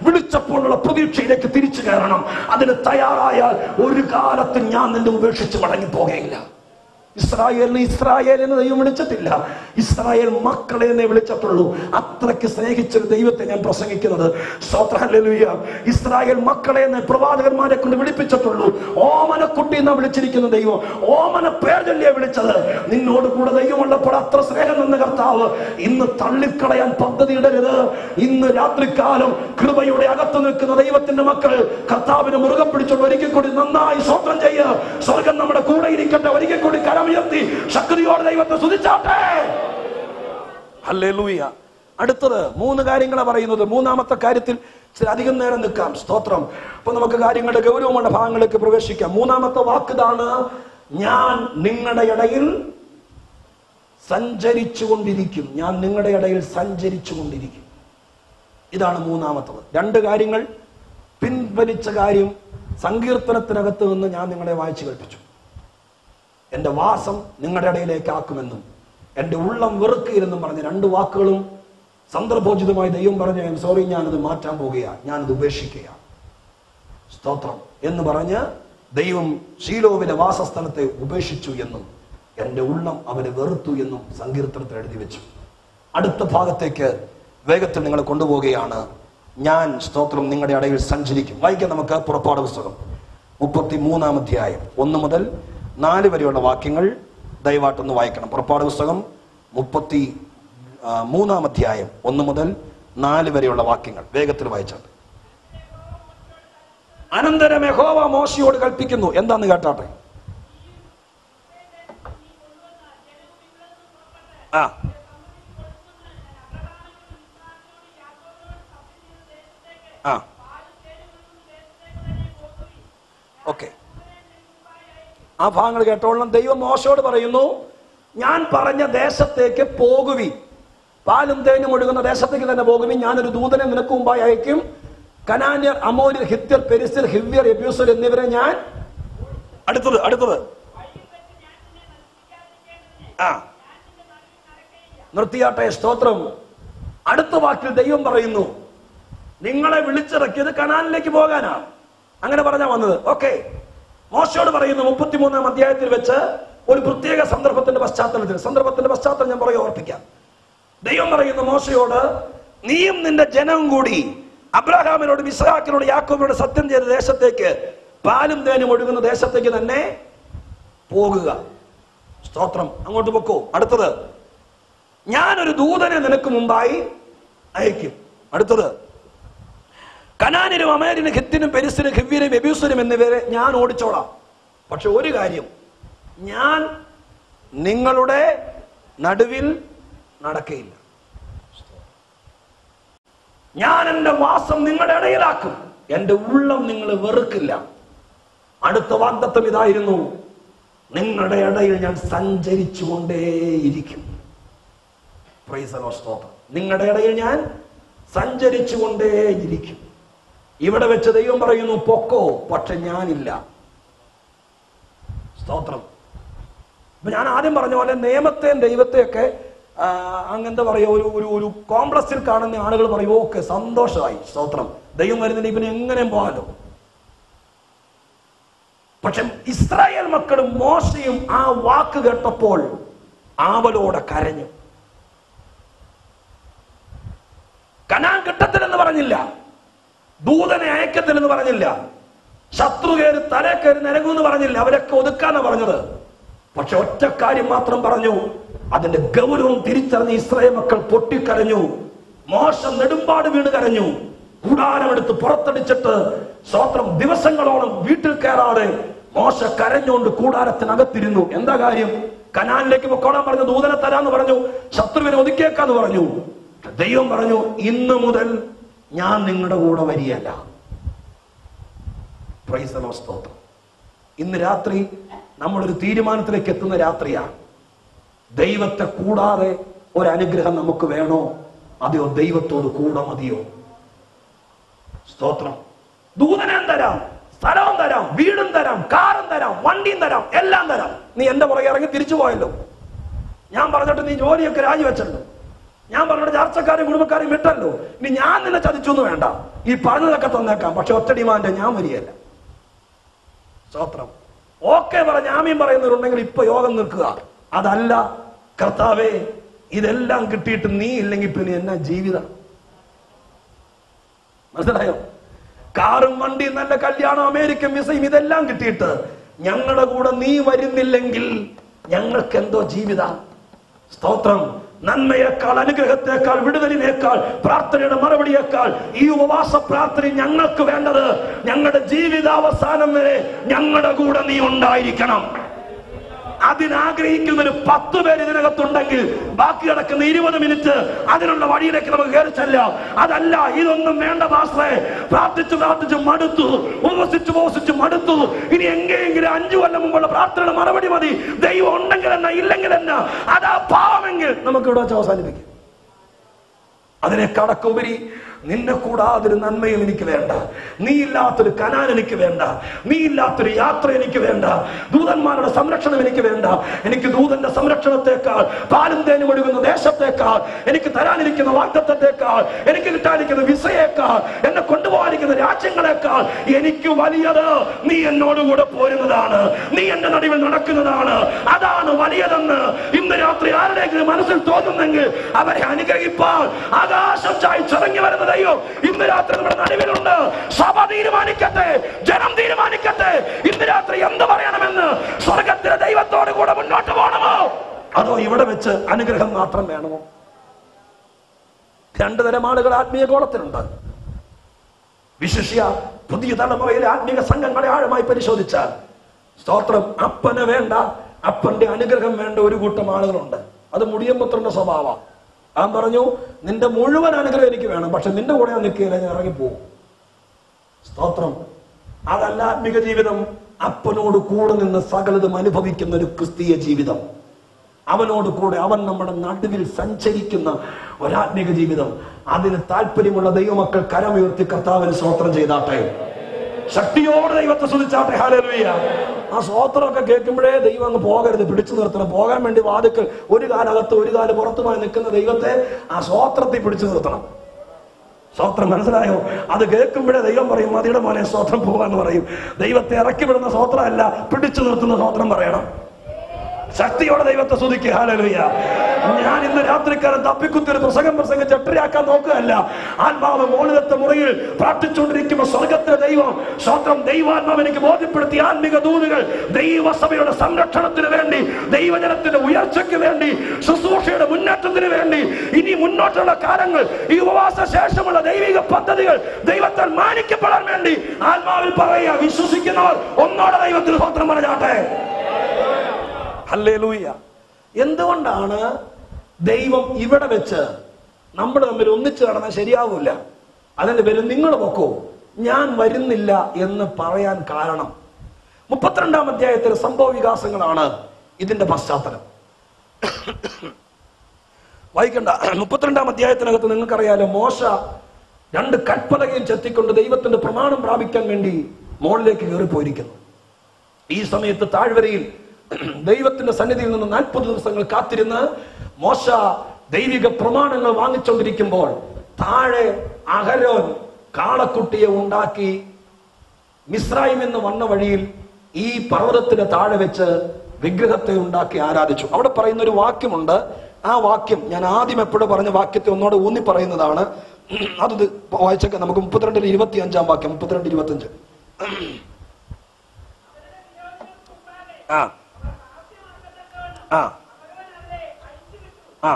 വിളിച്ചപ്പോഴുള്ള പ്രതീക്ഷയിലേക്ക് തിരിച്ചു കയറണം. അതിന് തയ്യാറായാൽ ഒരു കാലത്ത് ഞാൻ നിന്നെ ഉപേക്ഷിച്ച് മടങ്ങി പോകയില്ല. ഇസ്രായേലിനെ ദൈവം വിളിച്ചിട്ടില്ല, ഇസ്രായേൽ മക്കളെ എന്നെ വിളിച്ചിട്ടുള്ളൂ. അത്രയ്ക്ക് സ്നേഹിച്ചൊരു ദൈവത്തെ ഞാൻ പ്രസംഗിക്കുന്നത്. സ്തോത്രം. ഹല്ലേലൂയ. ഇസ്രായേൽ മക്കളെ എന്നെ പ്രവാചകന്മാരെ കൊണ്ട് വിളിപ്പിച്ചിട്ടുള്ളൂ. ഓമനക്കുട്ടി എന്നാ വിളിച്ചിരിക്കുന്ന ദൈവം. ഓമന പേരല്ലേ വിളിച്ചത്. നിന്നോട് കൂടെ ദൈവമുള്ളപ്പോൾ അത്ര സ്നേഹം നിന്ന കർത്താവ് ഇന്ന് തള്ളിക്കളയാൻ പദ്ധതി ഇടരുത്. ഇന്ന് രാത്രികാലം കൃപയുടെ അകത്ത് നിൽക്കുന്ന ദൈവത്തിന്റെ മക്കൾ കർത്താവിനെ മുറുകെ പിടിച്ചോണ്ട് ഒരിക്കൽ കൂടി നന്നായി സ്തോത്രം ചെയ്യുക. സ്വർഗം നമ്മുടെ കൂടെ ഇരിക്കട്ടെ. ഒരിക്കൽ കൂടി കരമുയർത്തി ശക്തിയോടെ ദൈവത്തെ സ്തുതിച്ചാട്ടെ. ഹല്ലേലൂയ. അടുത്തത് 3 കാര്യങ്ങളാണ് പറയുന്നത്. മൂന്നാമത്തെ കാര്യത്തിൽ അധികം നേരം നിൽക്കാം. സ്തോത്രം. അപ്പൊ നമുക്ക് കാര്യങ്ങളുടെ ഗൗരവമുള്ള ഭാഗങ്ങളിലേക്ക് പ്രവേശിക്കാം. മൂന്നാമത്തെ വാക്കിതാണ്, ഞാൻ നിങ്ങളുടെ ഇടയിൽ സഞ്ചരിച്ചു കൊണ്ടിരിക്കും. ഞാൻ നിങ്ങളുടെ ഇടയിൽ സഞ്ചരിച്ചു കൊണ്ടിരിക്കും. ഇതാണ് മൂന്നാമത്തത്. 2 കാര്യങ്ങൾ. പിൻവലിച്ച കാര്യം സങ്കീർത്തനത്തിനകത്ത് നിന്ന് ഞാൻ നിങ്ങളെ വായിച്ചു കേൾപ്പിച്ചു. എന്റെ വാസം നിങ്ങളുടെ ഇടയിലേക്ക് ആക്കുമെന്നും എന്റെ ഉള്ളം വെറുക്കയില്ലെന്നും പറഞ്ഞ 2 വാക്കുകളും സന്ദർഭോചിതമായി ദൈവം പറഞ്ഞു, സോറി, ഞാനത് മാറ്റാൻ പോകുകയാണ്, ഞാനത് ഉപേക്ഷിക്കുകയാണ്. സ്തോത്രം. എന്ന് പറഞ്ഞ് ദൈവം ശീലോവിലെ വാസസ്ഥലത്തെ ഉപേക്ഷിച്ചു എന്നും എന്റെ ഉള്ളം അവനെ വെറുത്തു എന്നും സങ്കീർത്തനത്തിൽ എഴുതി വെച്ചു. അടുത്ത ഭാഗത്തേക്ക് വേഗത്തിൽ നിങ്ങളെ കൊണ്ടുപോവുകയാണ്. ഞാൻ, സ്തോത്രം, നിങ്ങളുടെ ഇടയിൽ സഞ്ചരിക്കും. വായിക്കാം നമുക്ക് പുറപ്പാട് പുസ്തകം 33-ാം അധ്യായം 1 മുതൽ 4 വരെയുള്ള വാക്യങ്ങൾ ദയവായിട്ടൊന്ന് വായിക്കണം. പുറപ്പാട് പുസ്തകം 33-ാം അധ്യായം 1 മുതൽ 4 വരെയുള്ള വാക്യങ്ങൾ വേഗത്തിൽ വായിച്ചാൽ. അനന്തരം യഹോവ മോശയോട് കൽപ്പിക്കുന്നു. എന്താന്ന് കേട്ടാട്ടെ. ഓക്കെ, ആ ഭാഗങ്ങൾ കേട്ടോളണം. ദൈവം മോശയോട് പറയുന്നു, ഞാൻ പറഞ്ഞ ദേശത്തേക്ക് പോകുവി, പാലും തേനും ഒഴുകുന്ന ദേശത്തേക്ക് തന്നെ പോകുവി. ഞാനൊരു ദൂതനെ നിനക്ക് മുമ്പായി അയക്കും. കനാന്യർ, അമോര്യർ, ഹിത്യർ, പെരിസ്യർ, ഹിവ്യർ, എബ്യൂസർ എന്നിവരെ ഞാൻ അടുത്തത് നിർത്തിയാട്ടെ. സ്തോത്രം. അടുത്ത വാക്കിൽ ദൈവം പറയുന്നു, നിങ്ങളെ വിളിച്ചിറക്കിയത് കനാനിലേക്ക് പോകാനാണ്. അങ്ങനെ പറഞ്ഞാ വന്നത്. ഓക്കെ, മോശയോട് പറയുന്നു 33-ാം അധ്യായത്തിൽ വെച്ച് ഒരു പ്രത്യേക സന്ദർഭത്തിന്റെ പശ്ചാത്തലം ഞാൻ പറയും, ഓർപ്പിക്കാം. ദൈവം പറയുന്നു മോശയോട്, നീയും നിന്റെ ജനവും കൂടി അബ്രഹാമിനോടും ഇസ്ഹാക്കിനോടും യാക്കോബിനോട് സത്യം ചെയ്ത ദേശത്തേക്ക്, പാലും തേനും ഒഴുകുന്ന ദേശത്തേക്ക് തന്നെ പോകുക. സ്തോത്രം. അങ്ങോട്ട് പൊക്കോ. അടുത്തത്, ഞാനൊരു ദൂതനെ നിനക്ക് മുമ്പായി അയക്കും. അടുത്തത്, കനാനിനും അമേരിനും ഹിത്തിനും പെരിസിനും ഹിവ്യനും എബ്യൂസനും എന്നിവരെ ഞാൻ ഓടിച്ചോളാം. പക്ഷെ ഒരു കാര്യം, ഞാൻ നിങ്ങളുടെ നടുവിൽ നടക്കയില്ല. ഞാൻ എന്റെ വാസം നിങ്ങളുടെ ഇടയിലാക്കും. എന്റെ ഉള്ളം നിങ്ങൾ വെറുക്കില്ല. അടുത്ത വാഗ്ദത്തം ഇതായിരുന്നു, നിങ്ങളുടെ ഇടയിൽ ഞാൻ സഞ്ചരിച്ചു കൊണ്ടേയിരിക്കും. Praise the Lord. സ്തോത്രം. നിങ്ങളുടെ ഇടയിൽ ഞാൻ സഞ്ചരിച്ചു കൊണ്ടേയിരിക്കും. ഇവിടെ വെച്ച് ദൈവം പറയുന്നു, പൊക്കോ, പക്ഷെ ഞാനില്ല. സ്തോത്രം. അപ്പൊ ഞാൻ ആദ്യം പറഞ്ഞ പോലെ നിയമത്തെയും ദൈവത്തെയൊക്കെ അങ്ങനത്തെ പറയാ, ഒരു കോംപ്ലക്സിൽ കാണുന്ന ആളുകൾ പറയും, ഓക്കെ, സന്തോഷമായി, സ്തോത്രം, ദൈവം വരുന്നില്ല, ഇവന് എങ്ങനെയും പോകാലോ. പക്ഷെ ഇസ്രായേൽ മക്കളും മോശയും ആ വാക്ക് കേട്ടപ്പോൾ ആവലോടെ കരഞ്ഞു. കനാൻ കിട്ടത്തില്ലെന്ന് പറഞ്ഞില്ല. ദൂതനെ അയക്കത്തില്ലെന്ന് പറഞ്ഞില്ല, ശത്രു കയറി തല കയറി നിരങ്ങുമെന്ന് പറഞ്ഞില്ല, അവരൊക്കെ ഒതുക്കാനാ പറഞ്ഞത്. പക്ഷെ ഒറ്റ കാര്യം മാത്രം പറഞ്ഞു, അതിന്റെ ഗൗരവം തിരിച്ചറിഞ്ഞ് ഇസ്രായേൽ മക്കൾ പൊട്ടിക്കരഞ്ഞു. മോശ നെടുമ്പാട് വീണ് കരഞ്ഞു. കൂടാരമെടുത്ത് പുറത്തടിച്ചിട്ട് സ്വത്രം ദിവസങ്ങളോളം വീട്ടിൽ കയറാതെ മോശ കരഞ്ഞുകൊണ്ട് കൂടാരത്തിനകത്തിരുന്നു. എന്താ കാര്യം? കനാനിലേക്ക് പൊക്കോളാൻ പറഞ്ഞു, ദൂതനെ തരാന്ന് പറഞ്ഞു, ശത്രുവിനെ ഒതുക്കിയേക്കാന്ന് പറഞ്ഞു. ദൈവം പറഞ്ഞു, ഇന്ന് മുതൽ ഞാൻ നിങ്ങളുടെ കൂടെ വരികയല്ല. Praise the Lord. സ്തോത്രം. ഇന്ന് രാത്രി നമ്മളൊരു തീരുമാനത്തിലേക്ക് എത്തുന്ന രാത്രിയാണ്. ദൈവത്തെ കൂടാതെ ഒരു അനുഗ്രഹം നമുക്ക് വേണോ, അതെയോ ദൈവത്തോട് കൂടെ മതിയോ? സ്തോത്രം. ദൂതനെ തരാം, സ്ഥലവും തരാം, വീടും തരാം, കാറും തരാം, വണ്ടിയും തരാം, എല്ലാം തരാം. നീ എന്റെ പുറകെ ഇറങ്ങി തിരിച്ചു പോയല്ലോ. ഞാൻ പറഞ്ഞിട്ട് നീ ജോലിയൊക്കെ രാജിവെച്ചല്ലോ. ഞാൻ പറഞ്ഞിട്ട് ചർച്ചക്കാരും കുടുംബക്കാരും വിട്ടല്ലോ. ഇനി ഞാൻ നിന്നെ ചതിച്ചൊന്നും വേണ്ട, ഈ പറഞ്ഞതൊക്കെ തന്നേക്കാം, പക്ഷെ ഒറ്റ ഡിമാൻഡ്, ഞാൻ വരികയല്ല. സ്തോത്രം. ഓക്കെ പറഞ്ഞ ആമീൻ പറയുന്നവരുണ്ടെങ്കിൽ ഇപ്പൊ യോഗം നിൽക്കുക. അതല്ല, കർത്താവേ ഇതെല്ലാം കിട്ടിയിട്ട് നീ ഇല്ലെങ്കിൽ പിന്നെ എന്നാ ജീവിതം? മനസ്സിലായോ? കാറും വണ്ടിയും നല്ല കല്യാണം അമേരിക്കൻ വിസയും ഇതെല്ലാം കിട്ടിയിട്ട് ഞങ്ങളുടെ കൂടെ നീ വരുന്നില്ലെങ്കിൽ ഞങ്ങൾക്ക് എന്തോ ജീവിത? സ്തോത്രം. നന്മയേക്കാൾ, അനുഗ്രഹത്തെക്കാൾ, വിടുതലിനേക്കാൾ, പ്രാർത്ഥനയുടെ മറുപടിയേക്കാൾ ഈ ഉപവാസ പ്രാർത്ഥന ഞങ്ങൾക്ക് വേണ്ടത്, ഞങ്ങളുടെ ജീവിതാവസാനം വരെ ഞങ്ങളുടെ കൂടെ നീ ഉണ്ടായിരിക്കണം. അതിനാഗ്രഹിക്കുന്ന ഒരു 10 പേര് ഇതിനകത്തുണ്ടെങ്കിൽ ബാക്കി കിടക്കുന്ന 20 മിനിറ്റ് അതിനുള്ള വഴിയിലേക്ക് നമുക്ക് കയറി ചെല്ലാം. അതല്ല, ഇതൊന്നും വേണ്ട പാസ്റ്ററെ, പ്രാർത്ഥിച്ചു പ്രാർത്ഥിച്ചു മടുത്തു, ഉപവസിച്ചു മടുത്തു, ഇനി എങ്ങനെയെങ്കിലും 5 കൊല്ലം മുമ്പുള്ള പ്രാർത്ഥനയുടെ മറുപടി മതി, ദൈവം ഉണ്ടെങ്കിൽ എന്നാ ഇല്ലെങ്കിൽ എന്നാ, അതാ പാവമെങ്കിൽ നമുക്ക് ഇവിടെ വെച്ച് അവസാനിപ്പിക്കും. അതിനെ കടക്കുപരി നിന്നെ കൂടാതൊരു നന്മയും എനിക്ക് വേണ്ട, നീ ഇല്ലാത്തൊരു കനാൻ എനിക്ക് വേണ്ട, നീ ഇല്ലാത്തൊരു യാത്ര എനിക്ക് വേണ്ട, ദൂതന്മാരുടെ സംരക്ഷണം എനിക്ക് വേണ്ട. എനിക്ക് ദൂതന്റെ സംരക്ഷണത്തെക്കാൾ, പാലും തേനും ഒഴുകുന്ന ദേശത്തേക്കാൾ, എനിക്ക് തരാനിരിക്കുന്ന വാഗ്ദത്തത്തേക്കാൾ, എനിക്ക് കിട്ടാനിരിക്കുന്ന വിസയേക്കാൾ, എന്നെ കൊണ്ടുപോകാനിരിക്കുന്ന രാജ്യങ്ങളെക്കാൾ എനിക്ക് വലിയത് നീ എന്നോടുകൂടെ പോരുന്നതാണ്, നീ എന്റെ നടുവിൽ നടക്കുന്നതാണ്. അതാണ് വലിയതെന്ന് ഇന്ന് രാത്രി ആരുടെയെങ്കിലും മനസ്സിൽ തോന്നുന്നെങ്കിൽ അവരെ അനുഗ്രഹിപ്പാൻ ആകാശം ചായ്ച്ചിറങ്ങി വരുന്നത് ദൈവം ഇന്ന് രാത്രി നമ്മുടെ നടുവിലുണ്ട്. സഭ തീരുമാനിക്കട്ടെ, ജനം തീരുമാനിക്കട്ടെ, ഇന്ന് രാത്രി എന്ത് പറയണമെന്ന്. സ്വർഗത്തിലെ ദൈവത്തോട് കൂടെ മുന്നോട്ട് പോകണമോ, അതോ ഇവിടെ വെച്ച് അനുഗ്രഹം മാത്രം വേണമോ? 2 തരം ആളുകൾ ആത്മീയ ഗോളത്തിലുണ്ട്. വിശിഷ്യ പുതിയ തലമുറയിലെ ആത്മീയ സംഘങ്ങളെ ആഴമായി പരിശോധിച്ചാൽ, സ്തോത്രം, അപ്പന് വേണ്ട, അപ്പന്റെ അനുഗ്രഹം വേണ്ട ഒരു കൂട്ടം ആളുകളുണ്ട്. അത് മുടിയമ്പുത്രന്റെ സ്വഭാവം. അവൻ പറഞ്ഞു, നിന്റെ മുഴുവൻ അനുഗ്രഹം എനിക്ക് വേണം, പക്ഷെ നിന്റെ കൂടെ ഞാൻ നിൽക്കുകയില്ല, ഞാൻ ഇറങ്ങിപ്പോവും. സ്തോത്രം. അതല്ല ആത്മീക ജീവിതം. അപ്പനോട് കൂടെ നിന്ന് സകലതും അനുഭവിക്കുന്ന ഒരു ക്രിസ്തീയ ജീവിതം, അവനോട് കൂടെ അവൻ നമ്മുടെ നടുവിൽ സഞ്ചരിക്കുന്ന ഒരാത്മീക ജീവിതം. അതിന് താല്പര്യമുള്ള ദൈവമക്കൾ കരമുയർത്തി കർത്താവിന് സ്തോത്രം ചെയ്താട്ടെ, ശക്തിയോടെ ദൈവത്തെ സ്തുതിച്ചാട്ടെ. ഹല്ലേലൂയ. ആ സ്തോത്രമൊക്കെ കേൾക്കുമ്പോഴേ ദൈവം അങ്ങ് പോകരുത്, പിടിച്ചു നിർത്തണം. പോകാൻ വേണ്ടി വാതിക്കൽ ഒരു കാലകത്ത് ഒരു കാല് പുറത്തുമായി നിൽക്കുന്ന ദൈവത്തെ ആ സ്തോത്രത്തിൽ പിടിച്ചു നിർത്തണം. സ്തോത്രം. മനസ്സിലായോ? അത് കേൾക്കുമ്പോഴേ ദൈവം പറയും, മതിയുടെ മോനെ സ്തോത്രം പോകാന്ന് പറയും. ദൈവത്തെ ഇറക്കി വിടുന്ന സ്തോത്രമല്ല, പിടിച്ചു നിർത്തുന്ന സ്തോത്രം പറയണം. ശക്തിയോടെ ദൈവത്തെ സ്തുതിക്കുക. ഹല്ലേലൂയ. ഞാൻ ഇന്ന് രാത്രിക്കാരൻ തപ്പിക്കുത്തിയൊരു പ്രസംഗിച്ച് എട്ടരയാക്കാൻ നോക്കുകയല്ല. ആത്മാവ് മോളിലത്തെ മുറിയിൽ പ്രാർത്ഥിച്ചുകൊണ്ടിരിക്കുമ്പോൾ സ്വർഗത്തിലെ ദൈവം, സ്വന്തം ദൈവാത്മാവ് എനിക്ക് ബോധ്യപ്പെടുത്തി, ആത്മിക ദൂതുകൾ ദൈവസഭയുടെ സംരക്ഷണത്തിന് വേണ്ടി, ദൈവജനത്തിന്റെ ഉയർച്ചയ്ക്ക് വേണ്ടി, ശുശ്രൂഷയുടെ മുന്നേറ്റത്തിന് വേണ്ടി, ഇനി മുന്നോട്ടുള്ള കാലങ്ങൾ ഈ ഉപവാസ ശേഷമുള്ള ദൈവിക പദ്ധതികൾ ദൈവത്താൽ മാനിക്കപ്പെടാൻ വേണ്ടി ആത്മാവിൽ പറയുക. വിശ്വസിക്കുന്നവർ ഒന്നോടെ ദൈവത്തിന് സ്തോത്രം പറഞ്ഞാട്ടെ. ഹല്ലേലൂയ. എന്തുകൊണ്ടാണ് ദൈവം ഇവിടെ വെച്ച് നമ്മൾ തമ്മിൽ ഒന്നിച്ച് നടന്നാൽ ശരിയാവില്ല, അതിന്റെ പേര് നിങ്ങൾ പൊക്കോ, ഞാൻ വരുന്നില്ല എന്ന് പറയാൻ കാരണം 32-ാം അധ്യായത്തിലെ സംഭവ വികാസങ്ങളാണ് ഇതിന്റെ പശ്ചാത്തലം. വായിക്കണ്ട. 32-ാം അധ്യായത്തിനകത്ത് നിങ്ങൾക്കറിയാലോ, മോശ 2 കൽപ്പലകയും ചെത്തിക്കൊണ്ട് ദൈവത്തിന്റെ പ്രമാണം പ്രാപിക്കാൻ വേണ്ടി മോളിലേക്ക് കയറിപ്പോയിരിക്കുന്നു. ഈ സമയത്ത് താഴ്വരയിൽ ദൈവത്തിന്റെ സന്നിധിയിൽ നിന്ന് 40 ദിവസങ്ങൾ കാത്തിരുന്ന് മോശ ദൈവിക പ്രമാണങ്ങൾ വാങ്ങിച്ചുകൊണ്ടിരിക്കുമ്പോൾ താഴെ അഹരോൻ കാളക്കുട്ടിയെ ഉണ്ടാക്കി മിസ്രൈമിൽ നിന്ന് വന്ന വഴിയിൽ ഈ പർവ്വതത്തിന്റെ താഴെ വെച്ച് വിഗ്രഹത്തെ ഉണ്ടാക്കി ആരാധിച്ചു. അവിടെ പറയുന്ന ഒരു വാക്യമുണ്ട്, ആ വാക്യം ഞാൻ ആദ്യം എപ്പോഴും പറഞ്ഞ വാക്യത്തെ ഒന്നോടെ ഊന്നി പറയുന്നതാണ്. അത് വായിച്ചൊക്കെ നമുക്ക് 32:25 വാക്യം. 32:25. ആ ആ ആ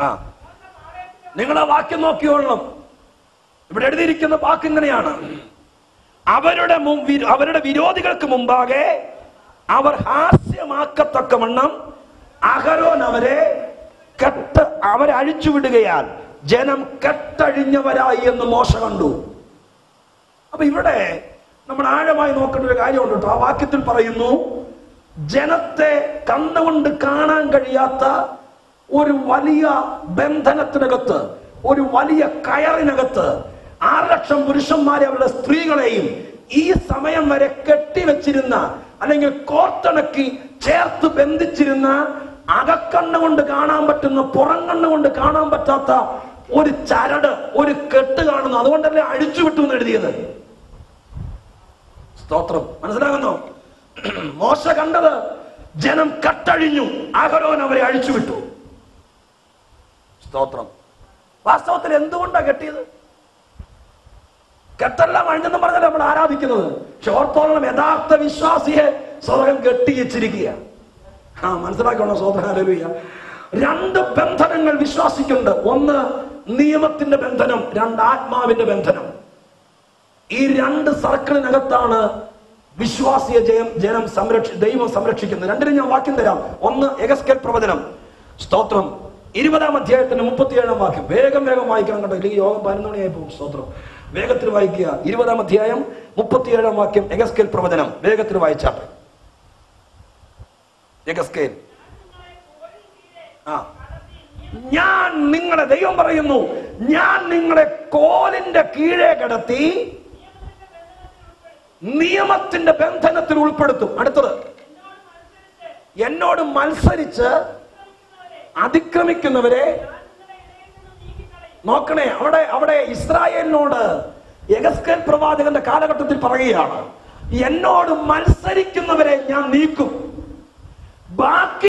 ആ നിങ്ങൾ ആ വാക്യം നോക്കിയോളണം. ഇവിടെ എഴുതിയിരിക്കുന്ന വാക്ക് ഇങ്ങനെയാണ്: അവരുടെ വിരോധികൾക്ക് മുമ്പാകെ അവർ ഹാസ്യമാക്കത്തക്കവണ്ണം അഹരോൻ അവരെ അഴിച്ചുവിടുകയാൽ ജനം കെട്ടഴിഞ്ഞവരായി എന്ന് മോശ കണ്ടു. അപ്പൊ ഇവിടെ നമ്മൾ ആഴമായി നോക്കേണ്ട ഒരു കാര്യമുണ്ട് കേട്ടോ. ആ വാക്യത്തിൽ പറയുന്നു, ജനത്തെ കണ്ണുകൊണ്ട് കാണാൻ കഴിയാത്ത ഒരു വലിയ ബന്ധനത്തിനകത്ത്, ഒരു വലിയ കയറിനകത്ത് 6 ലക്ഷം പുരുഷന്മാരെ, അവരുടെ സ്ത്രീകളെയും ഈ സമയം വരെ കെട്ടിവെച്ചിരുന്ന, അല്ലെങ്കിൽ കോർത്തിണക്കി ചേർത്ത് ബന്ധിച്ചിരുന്ന, അകക്കണ്ണുകൊണ്ട് കാണാൻ പറ്റുന്ന, പുറം കണ്ണുകൊണ്ട് കാണാൻ പറ്റാത്ത ഒരു ചരട്, ഒരു കെട്ട് കാണുന്നു. അതുകൊണ്ടല്ലേ അഴിച്ചുവിട്ടു എന്ന് എഴുതിയത്. സ്തോത്രം. മനസ്സിലാകുന്നോ? മോശ കണ്ടത് ജനം കട്ടഴിഞ്ഞു, അഹരോൻ അവരെ അഴിച്ചുവിട്ടു. സ്തോത്രം. വാസ്തവത്തിൽ എന്തുകൊണ്ടാ കെട്ടിയത്? കെട്ടെല്ലാം അഴിഞ്ഞെന്ന് പറഞ്ഞാൽ നമ്മൾ ആരാധിക്കുന്നത്. പക്ഷെ ഓർത്തോളം യഥാർത്ഥ വിശ്വാസിയെ സ്വതം കെട്ടിവെച്ചിരിക്കുക. മനസ്സിലാക്കണോ? സ്വതന്ത്രം. ഹല്ലേലൂയ. 2 ബന്ധനങ്ങൾ വിശ്വാസിക്കുണ്ട്. ഒന്ന് നിയമത്തിന്റെ ബന്ധനം, 2 ആത്മാവിന്റെ ബന്ധനം. ഈ 2 സർക്കിളിനകത്താണ് വിശ്വാസിയെ ദൈവം സംരക്ഷിക്കുന്നത്. 2 ഞാൻ വാക്യം തരാം. ഒന്ന് യെഹെസ്കേൽ പ്രവചനം. സ്തോത്രം. 20-ാം അധ്യായത്തിന്റെ 37-ാം വാക്യം. വേഗം വായിക്കണം കേട്ടോ, ഇല്ലെങ്കിൽ യോഗം 11 മണിയായി പോകും. സ്തോത്രം. വേഗത്തിൽ വായിക്കുക. 20-ാം അധ്യായം 37-ാം വാക്യം, യെഹെസ്കേൽ പ്രവചനം. വേഗത്തിൽ വായിച്ചാട്ടെ. യെഹെസ്കേൽ. ഞാൻ നിങ്ങളെ, ദൈവം പറയുന്നു, ഞാൻ നിങ്ങളെ കോലിന്റെ കീഴേ കിടത്തി നിയമത്തിന്റെ ബന്ധനത്തിൽ ഉൾപ്പെടുത്തും. അടുത്തത്, എന്നോട് മത്സരിച്ച് അതിക്രമിക്കുന്നവരെ നോക്കണേ. അവിടെ ഇസ്രായേലിനോട് യെഹെസ്കേൽ പ്രവാചകന്റെ കാലഘട്ടത്തിൽ പറയുകയാണ്, എന്നോട് മത്സരിക്കുന്നവരെ ഞാൻ നീക്കും, ബാക്കി